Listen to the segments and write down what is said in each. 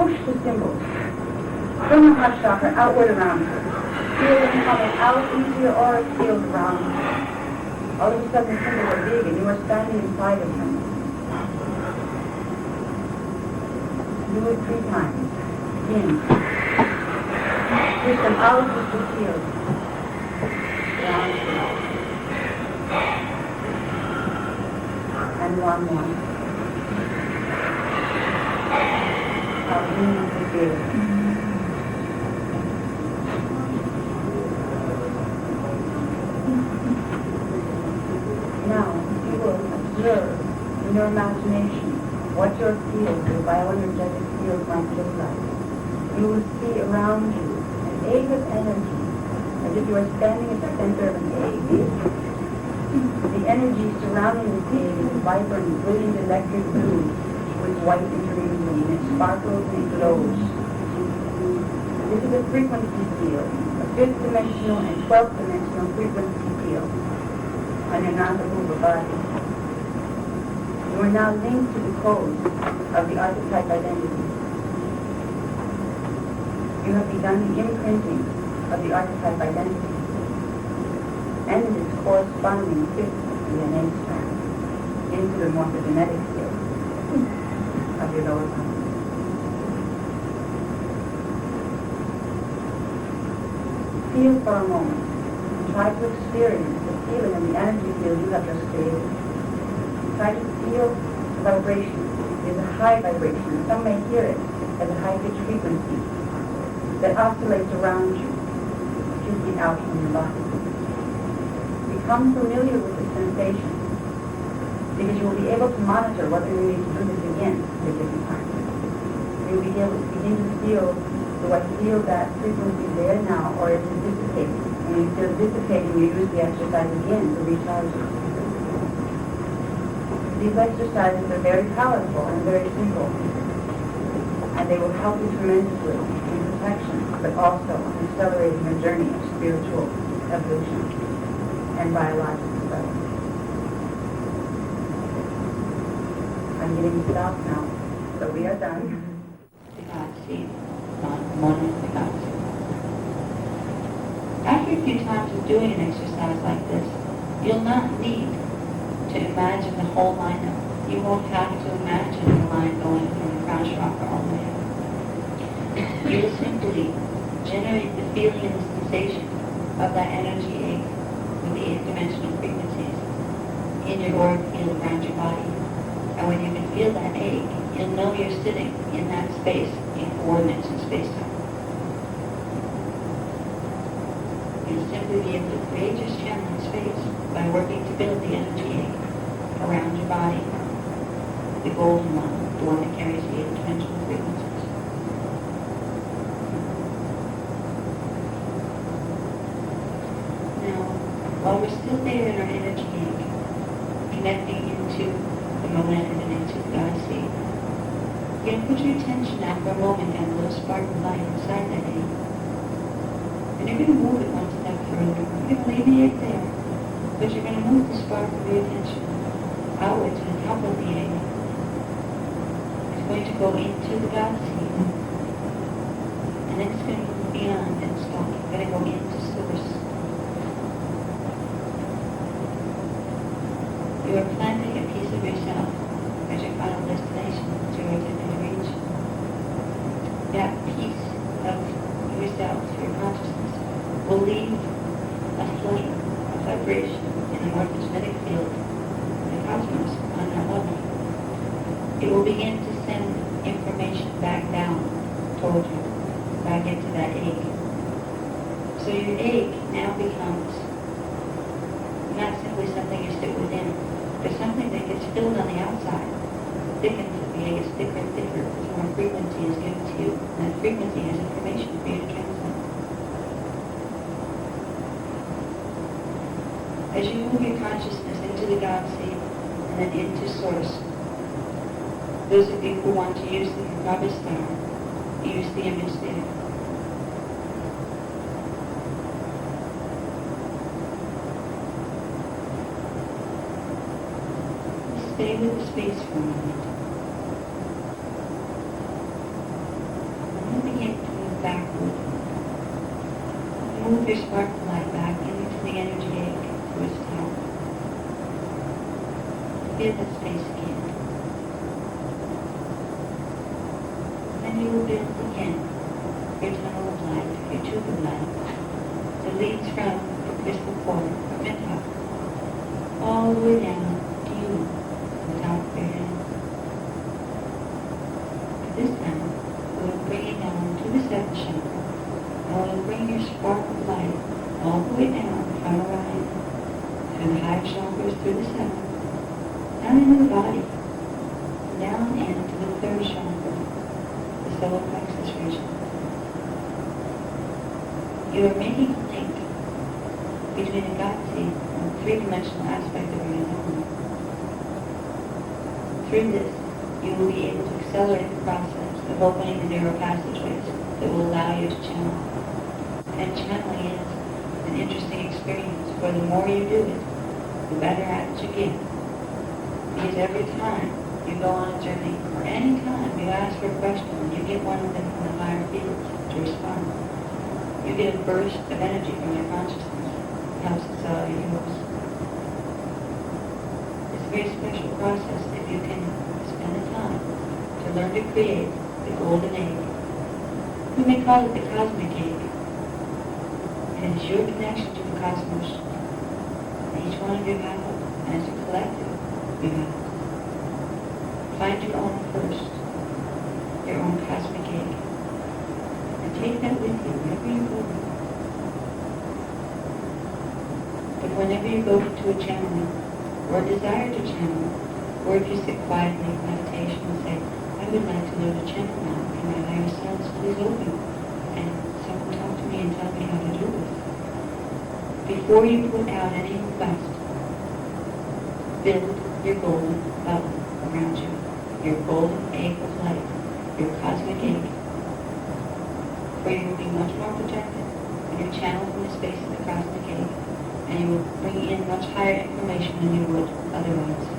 push the symbols from the heart chakra outward around you. Feel them coming out into your auric field around you. All of a sudden the symbols are big and you are standing inside of them. Do it 3 times. In. Push them out into the field. Around you. And 1 more. Out into the field. Now, you will observe in your imagination what your field, your bioenergetic field might look like. You will see around you an egg of energy, as if you are standing at the center of an egg. The energy surrounding this egg is vibrant, brilliant electric blue with white intermingling. It sparkles and it glows. This is a frequency field, a 5th dimensional and 12th dimensional frequency field on your non-movable body. You are now linked to the code of the archetype identity. You have begun the imprinting of the archetype identity and its corresponding 5th DNA strand into the morphogenetic field of your lower body. Feel for a moment. Try to experience the feeling of the energy field you have just created. Try to feel the vibration. It is a high vibration. Some may hear it as a high-pitched frequency that oscillates around you, 2 feet out from your body. Become familiar with the sensation, because you will be able to monitor whether you need to do this again at a different time. You will be able to begin to feel, do I feel that frequency there now, or is it dissipating? When you feel dissipating, you use the exercise again to recharge it. These exercises are very powerful and very simple, and they will help you tremendously in protection, but also in accelerating your journey of spiritual evolution and biological development. I'm getting to stop now, so we are done. After a few times of doing an exercise like this, you'll not need to imagine the whole lineup. You won't have to imagine the line going from the crown chakra all the way up. You will simply generate the feeling and the sensation of that energy egg with the 8-dimensional frequencies in your auric field around your body. And when you can feel that egg, you'll know you're sitting in that space, in coordinates in space-time. You'll simply be able to create your channel in space by working to build the energy egg around your body, the golden one, the one that carries the 8-dimensional frequencies. Now, while we're still there in our energy egg, connecting into the monad and into the God seed, you're going to put your attention now for a moment on the little spark of light inside that egg. And you're going to move it one step further. You're going to leave the egg there, but you're going to move the spark of your attention outward to the top of the egg. It's going to go into the God seed, and then it's going to move beyond and stop. It's going to go into source. You are planting a piece of yourself as your final destination that you are attempting to reach. That piece of yourself, your consciousness, will leave a flame, a vibration in the morphogenetic field of the cosmos on that level. It will begin to send information back down toward you, back into that egg. So your egg now becomes not simply something you sit within, but something that gets filled on the outside. Thickens, the egg is thicker and thicker as more frequency is given to you. And that frequency has information for you to transmit. As you move your consciousness into the God seed and then into source, those of you who want to use the Merkaba star, use the image there. Stay with the space for a moment. would. Move your spark of light back into the energy egg to its top. Feel that space again. Then you will build again your tunnel of light, your tube of light, that leads from the crystal core from your top all the way down to you, to the top of your head. This time, we'll bring it down to the seventh chakra, and we'll bring your spark of light all the way down from Orion, through the high chakras, through the seventh, down into the body, down into the third chakra, the solar plexus region. You are making a link between a galaxy and a three-dimensional aspect of your environment. Through this, you will be able to accelerate the process of opening the neural passageways that will allow you to channel. And channeling is an interesting experience, for the more you do it, the better at it you get. Because every time you go on a journey, or any time you ask for a question and you get one of them from the higher fields to respond, you get a burst of energy from your consciousness. It helps accelerate yours. It's a very special process if you can spend the time to learn to create the golden egg. We may call it the cosmic egg. And it's your connection to the cosmos. Each one of you have it, and as a collective, you have it. Find your own first, your own cosmic egg, and take that with you wherever you go. But whenever you go into a channeling, or desire to channel, or if you sit quietly in meditation and say, I would like to learn to channel now, can my higher selves please open, and someone talk to me and tell me how to do this. Before you put out any request, build your golden bubble around you, your golden egg of light, your cosmic egg, where you will be much more protected when you channel from the space of the cosmic egg, and you will bring in much higher information than you would otherwise.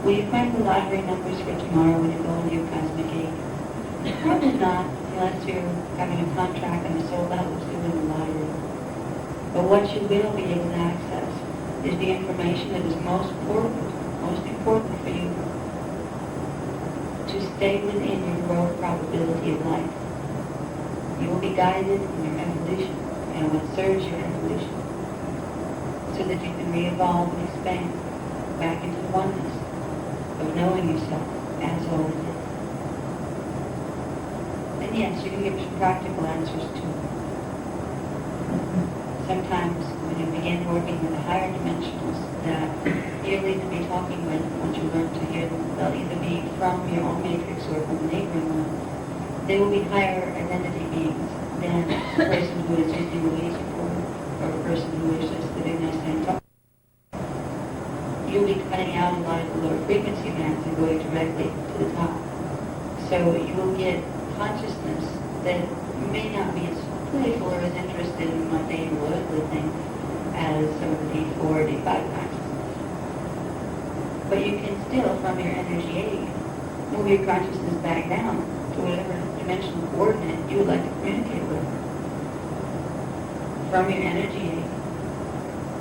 Will you find the lottery numbers for tomorrow when you go into your cosmic egg? Probably not, unless you're having a contract on a soul level to win the lottery. But what you will be able to access is the information that is most important for you to stay within your growth probability of life. You will be guided in your evolution and what serves your evolution, so that you can re-evolve and expand back into the oneness of knowing yourself as all it is. And yes, you can give some practical answers too. Sometimes when you begin working with the higher dimensionals that you'll either be talking with, once you learn to hear them, they'll either be from your own matrix or from the neighboring one. They will be higher identity beings than a person who is using the laser cord, or a person who is just sitting there saying, talk. You'll be cutting out a lot of the lower frequency bands and going directly to the top. So you will get consciousness that may not be as playful or as interested in mundane worldly things as some of the D4 or D5 consciousness. But you can still, from your energy egg, move your consciousness back down to whatever dimensional coordinate you would like to communicate with. From your energy egg,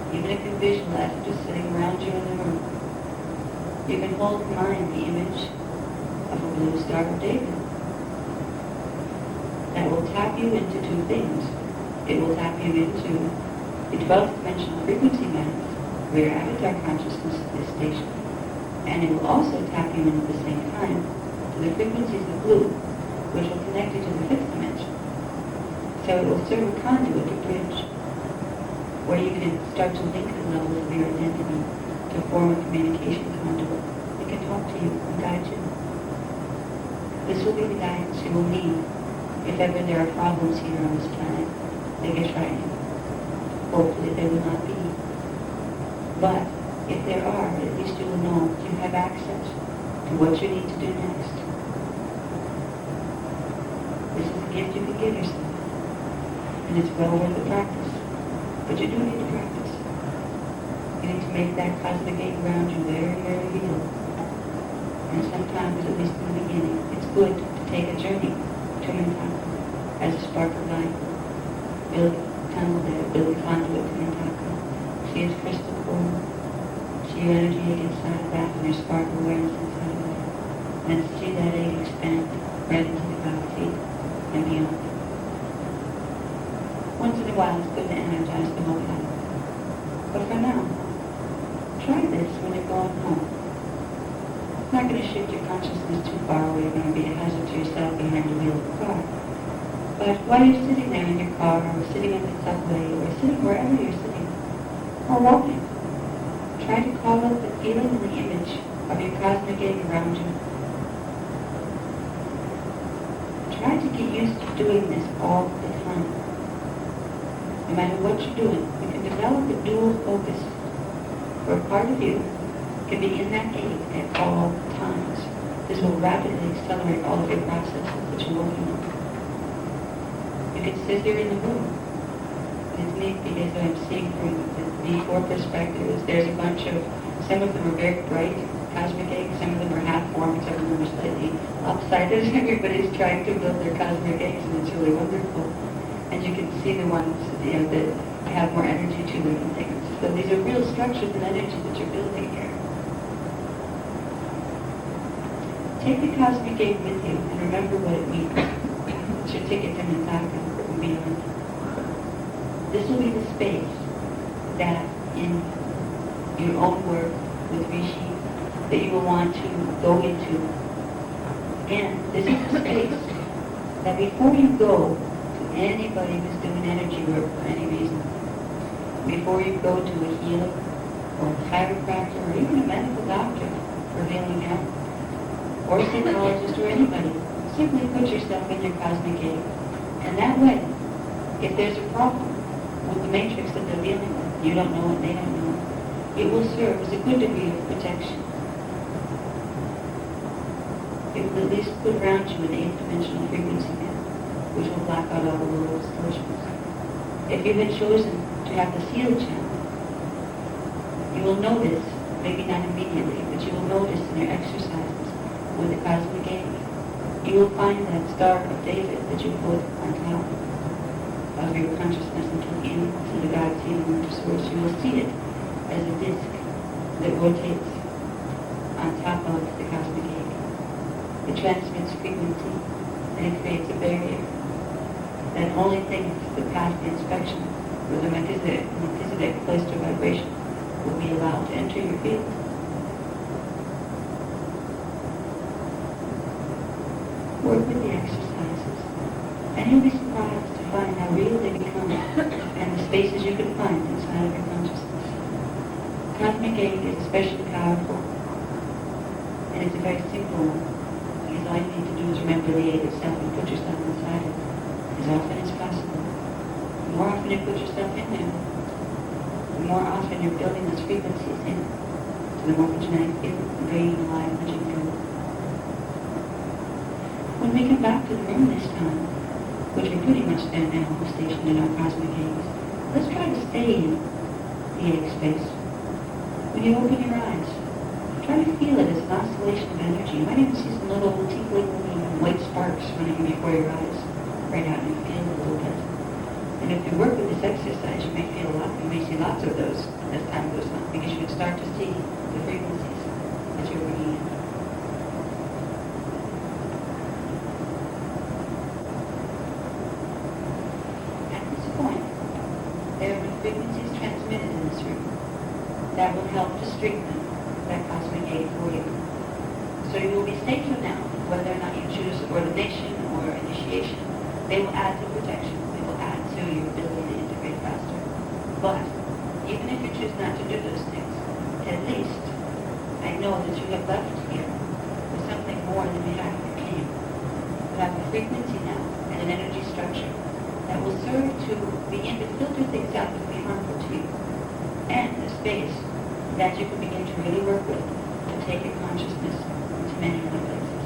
even if you visualize it just sitting around you in the room, you can hold in mind the image of a blue star of David. That will tap you into two things. It will tap you into the 12th dimensional frequency bands, where your avatar consciousness is stationed. And it will also tap you in at the same time to the frequencies of blue, which will connect you to the 5th dimension. So it will serve a conduit, a bridge, where you can start to link the levels of your identity to form a communication conduit that can talk to you and guide you. This will be the guidance you will need if ever there are problems here on this planet that get frightening. Hopefully there will not be. But if there are, at least you will know you have access to what you need to do next. This is a gift you can give yourself, and it's well worth the practice. But you do need to practice. You need to make that cosmic egg around you very, very real. And sometimes, at least in the beginning, it's good to take a journey to Keylontic as a spark of light. Build a tunnel there, build a conduit to Keylontic. See its crystal core. See your energy egg inside of that and your spark of awareness inside of that. And see that egg expand right into the galaxy and beyond. Once in a while it's good to energize the whole planet. But for now, try this when you're going home. It's not going to shift your consciousness too far away. You're going to be a hazard to yourself behind the wheel of the car. But while you're sitting there in your car, or sitting in the subway, or sitting wherever you're sitting, or walking, try to call up the feeling and the image of your cosmic egg around you. Try to get used to doing this all the time. No matter what you're doing, you can develop a dual focus where a part of you can be in that egg at all times. This will rapidly accelerate all of your processes that you're working on. You can sit here in the room. It's neat because I'm seeing from the D4 perspectives, there's a bunch of, some of them are very bright cosmic eggs, some of them are half-formed, some of them are slightly lopsided. Everybody's trying to build their cosmic eggs, and it's really wonderful. And you can see the ones that have more energy to them and things. So these are real structures and energy that you're building here. Take the cosmic egg with you and remember what it means. It's your ticket to Mintaka and beyond. This will be the space that in your own work with Rishi that you will want to go into. And this is the space that before you go to anybody who's doing energy work for any reason, before you go to a healer or a chiropractor or even a medical doctor for healing health, or a psychologist or anybody, simply put yourself in your cosmic egg. And that way, if there's a problem with the matrix that they're dealing with, you don't know it, they don't know it, it will serve as a good degree of protection. It will at least put around you an 8th dimensional frequency band, which will block out all the world distortions. If you had chosen to have the sealed channel, you will notice, maybe not immediately, but you will notice in your exercises with the cosmic egg, you will find that Star of David that you put on top of your consciousness and took into the God seed and into source. You will see it as a disc that rotates on top of the cosmic egg. It transmits frequency and it creates a barrier that only things that pass the inspection with a Melchizedek cluster vibration will be allowed to enter your field. Work with the exercises, and you'll be surprised to find how real they become and the spaces you can find inside of your consciousness. Cosmic egg is especially powerful, and it's a very simple one, because all you need to do is remember the egg itself and put yourself inside it as often as possible. The more often you put yourself in there, the more often you're building those frequencies in to the morphogenetic field and bringing alive what you can. When we come back to the room this time, which we're pretty much there now, stationed in our cosmic eggs, let's try to stay in the egg space. When you open your eyes, try to feel it as an oscillation of energy. You might even see some little tinkling white sparks running before your eyes, right out, and you feel it a little bit. And if you work with this exercise, you may feel a lot. You may see lots of those as time goes on, because you can start to see the frequencies that you're bringing in. There are frequencies transmitted in this room that will help to strengthen that cosmic egg for you. So you will be safe for now, whether or not you choose ordination or initiation. They will add to protection. They will add to your ability to integrate faster. But even if you choose not to do those things, at least I know that you have left here with something more than you had when you came. You have a frequency now and an energy structure that will serve to begin to filter things out that will be harmful to you, and a space that you can begin to really work with to take your consciousness into many other places.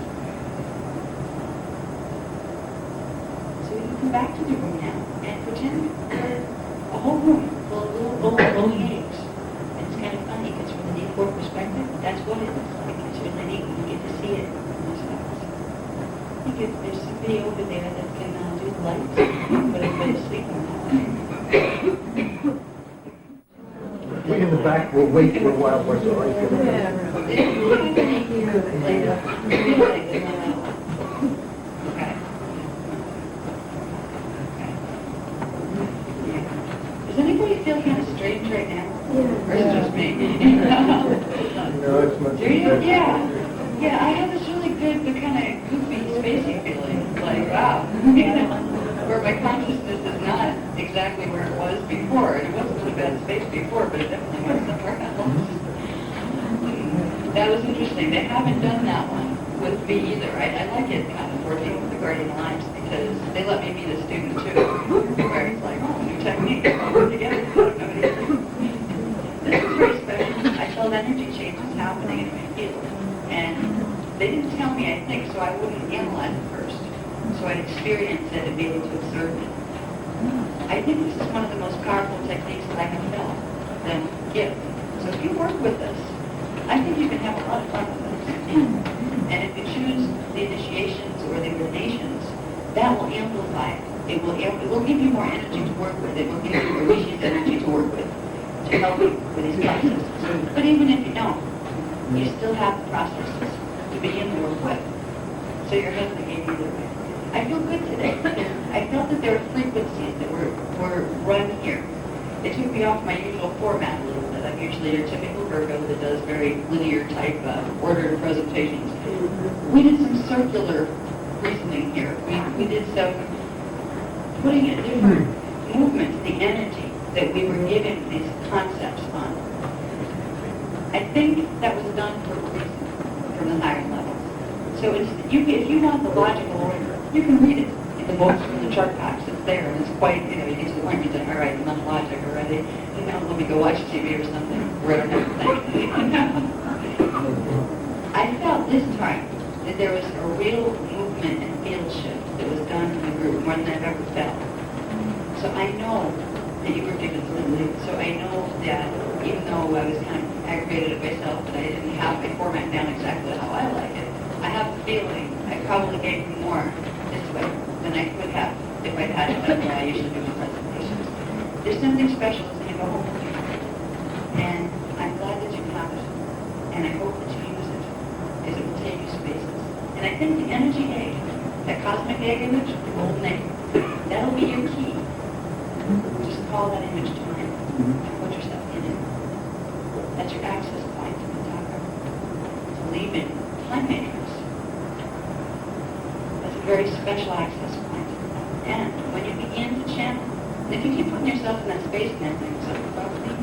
So we can come back to the room now and pretend we're a whole room full of little old glowing eggs. And it's kind of funny because from the D4 perspective, that's what it looks like. It's really neat when you get to see it in those eyes. think if there's somebody over there that can do the lights, put everybody to sleep on that. We in the back will wait for a while. We're sorry. Does anybody feel kind of strange right now? Yeah. Or is it just me? No, it's much Do you? better. Yeah. Yeah, I have this really good, but kind of goofy, spacey feeling. Like, wow, where my consciousness is not exactly where it was before. And it wasn't in a bad space before, but it definitely was somewhere else. That was interesting. They haven't done that one with me either. I like it kind of working with the Guardian Alliance because they let me be the student too. Where it's like, oh, new technique, all work together. I don't know what it is. This is very special. I felt energy changes happening in my field. And they didn't tell me, I think, so I wouldn't analyze it first. So I'd experience it and be able to observe it. I think this is one of the most powerful techniques that I can felt, then give. So if you work with us, I think you can have a lot of fun with us. And if you choose the initiations or the ordinations, that will amplify it. It will give you more energy to work with. It will give you Orish's energy to work with, to help you with these processes. But even if you don't, you still have the processes to begin to work with. So your husband gave you the way. I feel good today. I felt that there were frequencies that were run here. It took me off my usual format a little bit. I'm usually your typical Virgo that does very linear type ordered presentations. We did some circular reasoning here. We did some putting a different movement, the energy that we were giving these concepts on. I think that was done for a reason from the higher levels. So if you want the logical order, you can read it in the books from the chart box. It's there, and it's quite, you get to the point where you think, all right, enough logic already. Let me go watch TV or something, where I don't have to think. I felt this time that there was a real movement and field shift that was done in the group, more than I've ever felt. So I know that you were given something. So I know that even though I was kind of aggravated at myself that I didn't have my format down exactly how I like it, I have a feeling I probably gave you more this way than I could have if I'd had it that way I usually do my presentations. There's something special as you go home with you. And I'm glad that you have it. And I hope that you use it, because it will take you spaces. And I think the energy egg, that cosmic egg image, the golden egg, that'll be your key. Just call that image to mind and put yourself in it. That's your access point to the chakra. To leave in time matrix. That's a very special access point. And when you begin to channel, if you keep putting yourself in that space and everything, so probably,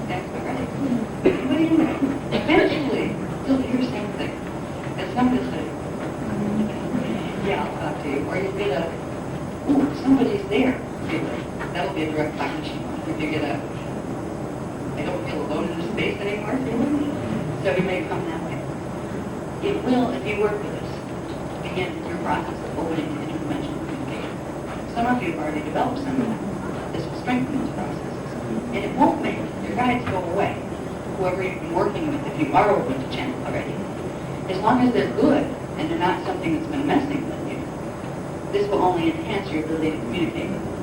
that's right. What do you know? Eventually, you'll hear something. And somebody say, yeah, I'll talk to you. Or you'll get a, ooh, somebody's there. That'll be a direct cognition. If you get a, I don't feel alone in the space anymore. So you may come that way. It will, if you work with us, begin your process of opening to interdimensional communication. Some of you have already developed some of that. This will strengthen those processes. And it won't make your guides go away, whoever you've been working with, if you are open to channel already. As long as they're good and they're not something that's been messing with you, this will only enhance your ability to communicate with them.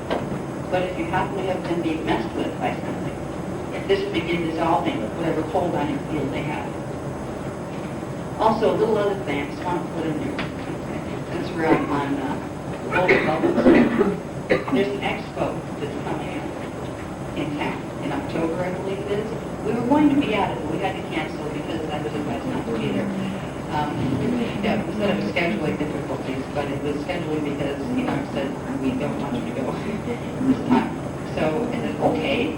But if you happen to have them being messed with by something, this will begin dissolving whatever hold on your field they have. Also, a little other thing I just want to put in there. Since we're on golden bubbles, there's an expo that's coming in town in October, I believe it is. We were going to be at it, but we had to cancel because I was advised not to be there. Instead of scheduling difficulties, but it was scheduling because, I said, we don't want you to go this time. So I said, okay.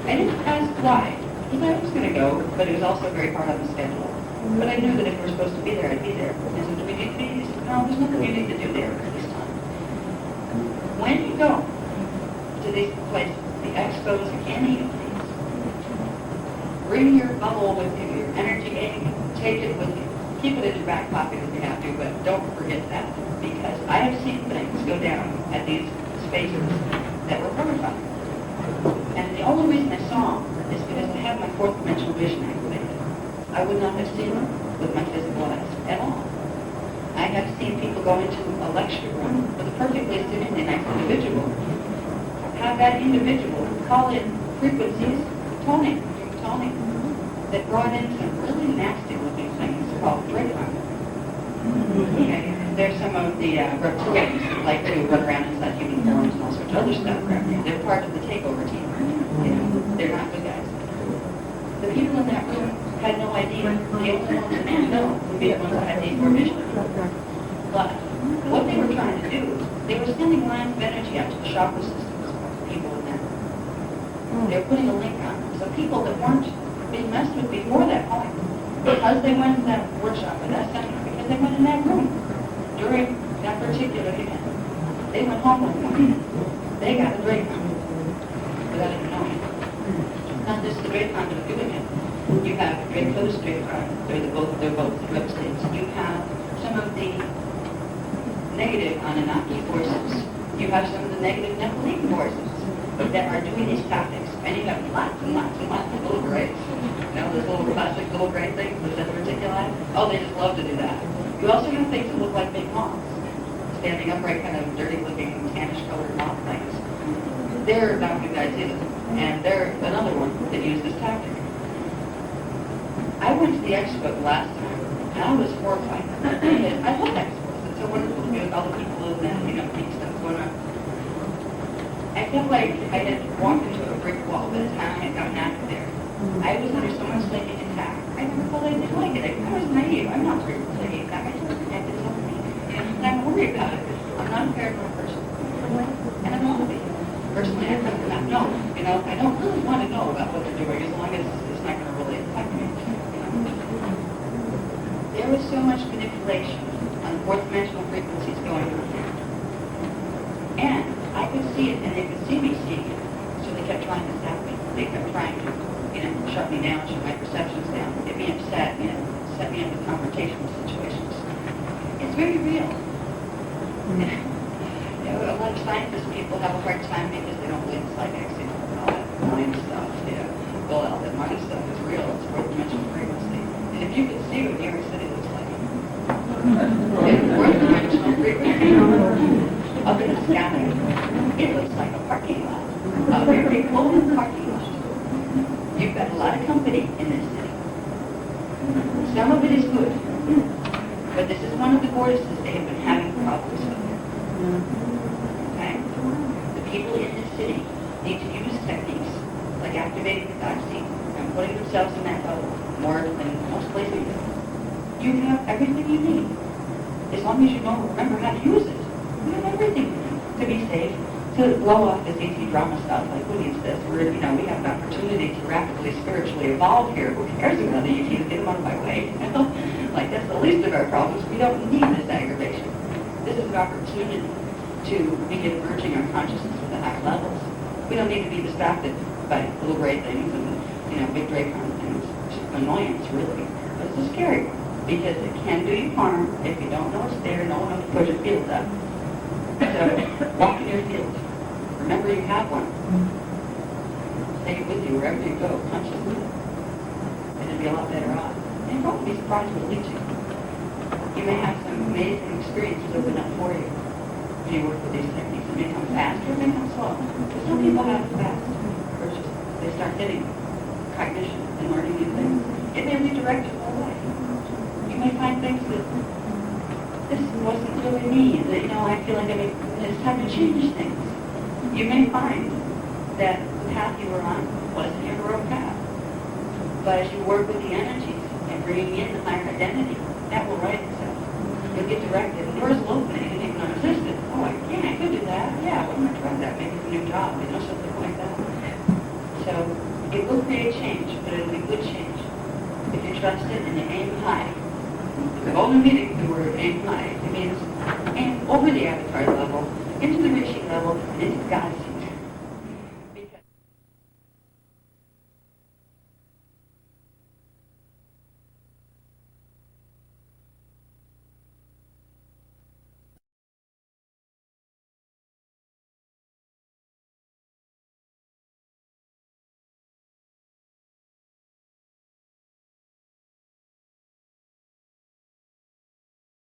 I didn't ask why, because I was going to go, but it was also very hard on the schedule. But I knew that if we were supposed to be there, I'd be there. I said, do we need to be? He said, no, there's nothing you need to do there at this time. When you go to these places, the expos, any of these, bring your bubble with you, your energy egg, take it with you. Keep it in your back pocket if you have to, but don't forget that. Because I have seen things go down at these spaces that were horrifying. And the only reason I saw them is because I had my fourth dimensional vision activated. I would not have seen them with my physical eyes at all. go into a lecture room with a perfectly seemingly nice individual, have that individual call in frequencies, toning, that brought in some really nasty-looking things called Dracon. Okay. There's some of the reptilians that like to run around inside human forms and all sorts of other stuff around here. They're part of the takeover team. You know, they're not good guys. The people in that room had no idea. The only ones that didn't know would be the ones that had the information. But what they were trying to do, they were sending lines of energy out to the chakra systems of people in there. They were putting a link on them. So people that weren't being messed with before that point, because they went to that workshop or that seminar, because they went in that room during that particular event, they went home one morning. They got a Dracon without even knowing. Not just the Dracon that are doing it. You have Draco's Dracon. They're both drug states. You have some of the negative Anunnaki forces. You have some of the negative Nephilim forces that are doing these tactics. And you have lots and lots and lots of little grays. You know, those little plastic little gray things, those diverticuli. Oh, they just love to do that. You also have things that look like big moths. Standing upright, kind of dirty-looking, tannish-colored moth things. They're not good guys either. And they're another one that used this tactic. I went to the expo last time, and I was horrified. I love expos. It's so wonderful to be with all the people and then, you know, neat stuff going on. I felt like I had walked into a brick wall by the time I had gotten out of there. I was under someone's psychic attack. I never felt anything like it. I was naive. I'm not afraid of a psychic attack. I just protected something. And I'm worried about it. I'm not a paranoid person. And I don't want to be. Personally, I come to not know. You know, I don't really want to know about what they're doing as long as it's not going to really affect me. There was so much manipulation on fourth dimensional frequencies going on here. And I could see it, and they could see me seeing it. So they kept trying to zap me. They kept trying to, you know, shut me down, shut my perceptions down, get me upset, you know, set me up with confrontational situations. It's very real. You know, a lot of scientists people have a hard time because they don't believe in psychics, you know, all that mind stuff, you know. Well, all that mind stuff is real. It's fourth dimensional frequency. And if you could see what New York City looks like, it's fourth dimensional frequency. Up in the sky, it looks like a parking lot. A very cool parking lot. You've got a lot of company in this city. Some of it is good. But this is one of the vortices they have been having problems with. Okay? The people in this city need to use techniques like activating the God seed and putting themselves in that bubble more than most places. You have everything you need. As long as you know, remember how to use it. You have everything to be safe, to blow off this ET drama stuff like who needs this? We're, you know, we have an opportunity to rapidly spiritually evolve here. Who cares about the ET? Get them out of my way. You know? Like, that's the least of our problems. We don't need this aggravation. This is an opportunity to begin merging our consciousness with the higher levels. We don't need to be distracted by little gray things and, you know, big Dracon things. It's just an annoyance, really. But it's a scary one, because it can do you harm if you don't know it's there, no one knows to put your field up. So, walk in your field. Remember you have one. Take it with you wherever you go, consciously. And it'll be a lot better off. And you won't be surprised what it leads you. You may have some amazing experiences open up for you when you work with these techniques. It may come fast or it may come slow. But some people have it fast. Or just they start getting cognition and learning new things. It may redirect your whole life. You may find things that this wasn't really me. That, you know, I feel like it's time to change things. You may find that the path you were on wasn't your heroic path. But as you work with the energies and bringing in the higher identity, that will right itself. You'll get directed. And doors will open and you didn't even know existed. Oh, I could do that. Yeah, why don't I try that? Maybe it's a new job, you know, something like that. So it will create change, but it'll be good change. If you trust it and you aim high. The golden meaning, the word aim high, it means aim over the avatar level, into the Rishi level, and into God's